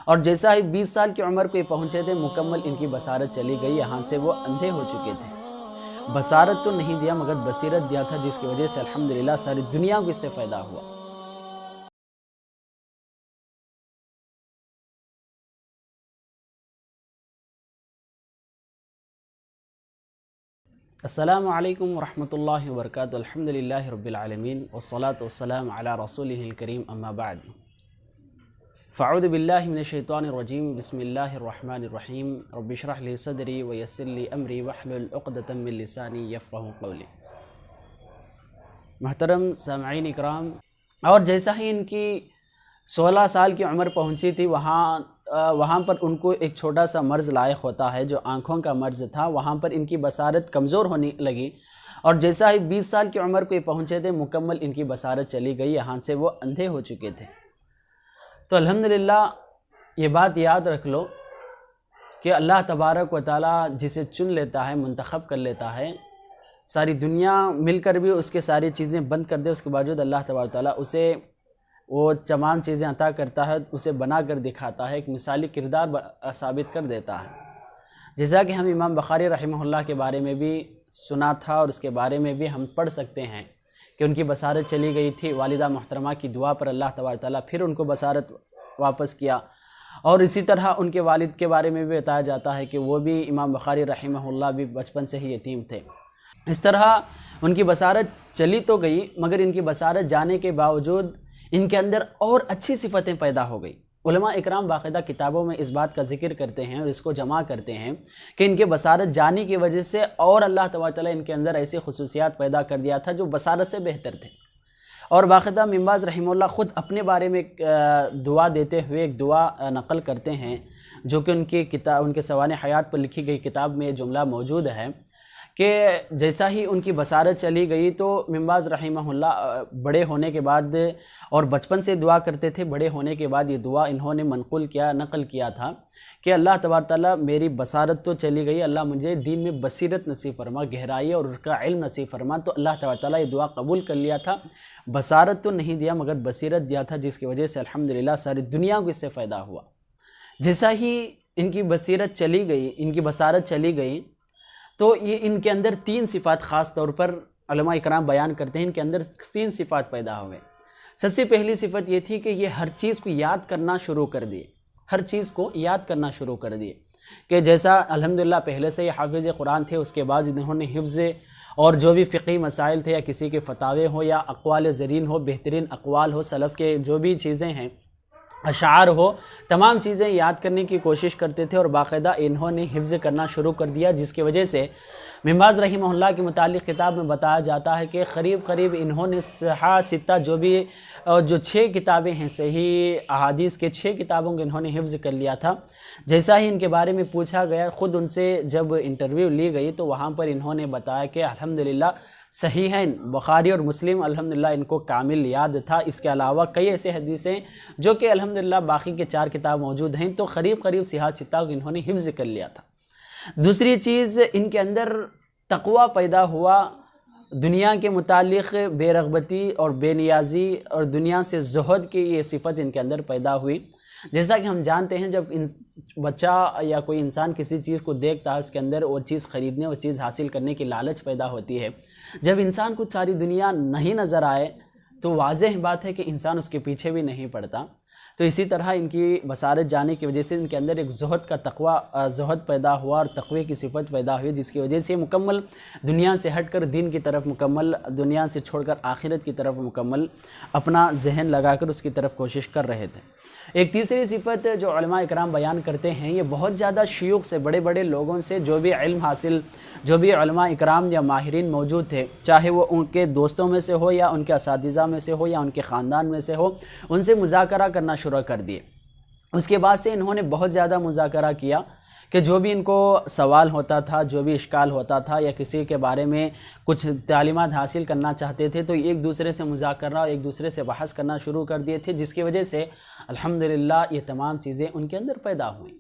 اور جیسا ہی 20 سال کی عمر کو یہ پہنچے تھے مکمل ان کی بصارت چلی گئی، یہاں سے وہ اندھے ہو چکے تھے۔ بصارت تو نہیں دیا مگر بصیرت دیا تھا، جس کی وجہ سے الحمدللہ ساری دنیا کو اس سے فائدہ ہوا۔ السلام علیکم ورحمۃ اللہ وبرکاتہ۔ الحمدللہ رب العالمین والصلاة والسلام علی رسولہ الکریم، اما بعد، فاعوذ باللہ من الشیطان الرجیم، بسم اللہ الرحمن الرحیم، رب اشرح لی صدری ویسر لی امری واحلل عقدۃ من لسانی یفقہوا قولی۔ محترم سامعین اکرام، اور جیسا ہی ان کی 16 سال کی عمر پہنچی تھی، وہاں پر ان کو ایک چھوٹا سا مرض لاحق ہوتا ہے جو آنکھوں کا مرض تھا۔ وہاں پر ان کی بصارت کمزور ہونے لگی، اور جیسا ہی 20 سال کی عمر کو یہ پہنچے تھے مکمل ان کی بصارت چلی گئی، یہاں سے وہ اندھے ہو چکے تھے۔ تو الحمدللہ یہ بات یاد رکھ لو کہ اللہ تبارک و تعالیٰ جسے چن لیتا ہے، منتخب کر لیتا ہے، ساری دنیا مل کر بھی اس کے ساری چیزیں بند کر دے، اس کے باوجود اللہ تبارک و تعالیٰ اسے وہ تمام چیزیں عطا کرتا ہے، اسے بنا کر دکھاتا ہے، ایک مثالی کردار ثابت کر دیتا ہے۔ جیسا کہ ہم امام بخاری رحمہ اللہ کے بارے میں بھی سنا تھا، اور اس کے بارے میں بھی ہم پڑھ سکتے ہیں کہ ان کی بصارت چلی گئی تھی، والدہ محترمہ کی دعا پر اللہ تبارک تعالیٰ پھر ان کو بصارت واپس کیا۔ اور اسی طرح ان کے والد کے بارے میں بھی بتایا جاتا ہے کہ وہ بھی امام بخاری رحمہ اللہ بھی بچپن سے ہی یتیم تھے۔ اس طرح ان کی بصارت چلی تو گئی، مگر ان کی بصارت جانے کے باوجود ان کے اندر اور اچھی صفتیں پیدا ہو گئی۔ علماء اکرام باقاعدہ کتابوں میں اس بات کا ذکر کرتے ہیں اور اس کو جمع کرتے ہیں کہ ان کے بصارت جانے کی وجہ سے اور اللہ تبارک تعالیٰ ان کے اندر ایسی خصوصیات پیدا کر دیا تھا جو بصارت سے بہتر تھے۔ اور باقاعدہ ابن باز رحمہ اللہ خود اپنے بارے میں دعا دیتے ہوئے ایک دعا نقل کرتے ہیں، جو کہ ان کے سوانح حیات پر لکھی گئی کتاب میں یہ جملہ موجود ہے کہ جیسا ہی ان کی بصارت چلی گئی تو ابن باز رحمہ اللہ بڑے ہونے کے بعد، اور بچپن سے دعا کرتے تھے، بڑے ہونے کے بعد یہ دعا انہوں نے نقل کیا تھا کہ اللہ تبارک تعالیٰ میری بصارت تو چلی گئی، اللہ مجھے دین میں بصیرت نصیب فرما، گہرائی اور اس کا علم نصیب فرما۔ تو اللہ تبارک تعالیٰ یہ دعا قبول کر لیا تھا، بصارت تو نہیں دیا مگر بصیرت دیا تھا، جس کی وجہ سے الحمدللہ ساری دنیا کو اس سے فائدہ ہوا۔ جیسا ہی ان کی بصیرت چلی گئی، ان کی بصارت چلی گئی، تو یہ ان کے اندر 3 صفات خاص طور پر علماء اکرام بیان کرتے ہیں، ان کے اندر 3 صفات پیدا ہوئے۔ سب سے پہلی صفت یہ تھی کہ یہ ہر چیز کو یاد کرنا شروع کر دیے، ہر چیز کو یاد کرنا شروع کر دیے، کہ جیسا الحمدللہ پہلے سے یہ حافظ قرآن تھے، اس کے بعد انہوں نے حفظ اور جو بھی فقہی مسائل تھے، یا کسی کے فتاوے ہو یا اقوال زرین ہو، بہترین اقوال ہو، سلف کے جو بھی چیزیں ہیں، اشعار ہو، تمام چیزیں یاد کرنے کی کوشش کرتے تھے، اور باقاعدہ انہوں نے حفظ کرنا شروع کر دیا، جس کی وجہ سے ابن باز رحمہ اللہ کے متعلق کتاب میں بتایا جاتا ہے کہ قریب انہوں نے صحاح ستہ جو 6 کتابیں ہیں، صحیح احادیث کے 6 کتابوں کے انہوں نے حفظ کر لیا تھا۔ جیسا ہی ان کے بارے میں پوچھا گیا، خود ان سے جب انٹرویو لی گئی تو وہاں پر انہوں نے بتایا کہ الحمدللہ صحیحین بخاری اور مسلم الحمدللہ ان کو کامل یاد تھا، اس کے علاوہ کئی ایسے حدیثیں جو کہ الحمدللہ باقی کے 4 کتاب موجود ہیں، تو قریب صحاح ستہ انہوں نے حفظ کر لیا تھا۔ دوسری چیز، ان کے اندر تقوی پیدا ہوا، دنیا کے متعلق بے رغبتی اور بے نیازی اور دنیا سے زہد کی یہ صفت ان کے اندر پیدا ہوئی۔ جیسا کہ ہم جانتے ہیں جب بچہ یا کوئی انسان کسی چیز کو دیکھتا ہے، اس کے اندر وہ چیز خریدنے، وہ چیز حاصل کرنے کی لالچ پیدا ہوتی ہے۔ جب انسان کو ساری دنیا نہیں نظر آئے تو واضح بات ہے کہ انسان اس کے پیچھے بھی نہیں پڑتا۔ تو اسی طرح ان کی بصارت جانے کی وجہ سے ان کے اندر ایک زہد پیدا ہوا اور تقوی کی صفت پیدا ہوئی، جس کی وجہ سے مکمل دنیا سے ہٹ کر دین کی طرف، مکمل دنیا سے چھوڑ کر آخرت کی طرف مکمل اپنا ذہن لگا کر اس کی طرف کوشش کر رہے تھے۔ ایک تیسری صفت جو علماء اکرام بیان کرتے ہیں، یہ بہت زیادہ شیوخ سے، بڑے بڑے لوگوں سے جو بھی علم حاصل، جو بھی علماء اکرام یا ماہرین موجود تھے، چاہے وہ ان کے دوستوں میں سے ہو یا ان کے اساتذہ میں سے ہو یا ان کے خاندان میں سے ہو، ان سے مذاکرہ کرنا شروع کر دیے۔ اس کے بعد سے انہوں نے بہت زیادہ مذاکرہ کیا کہ جو بھی ان کو سوال ہوتا تھا، جو بھی اشکال ہوتا تھا، یا کسی کے بارے میں کچھ تعلیمات حاصل کرنا چاہتے تھے، تو ایک دوسرے سے مذاکرہ، ایک دوسرے سے بحث کرنا شروع کر دیے تھے، جس کی وجہ سے الحمدللہ یہ تمام چیزیں ان کے اندر پیدا ہوئیں۔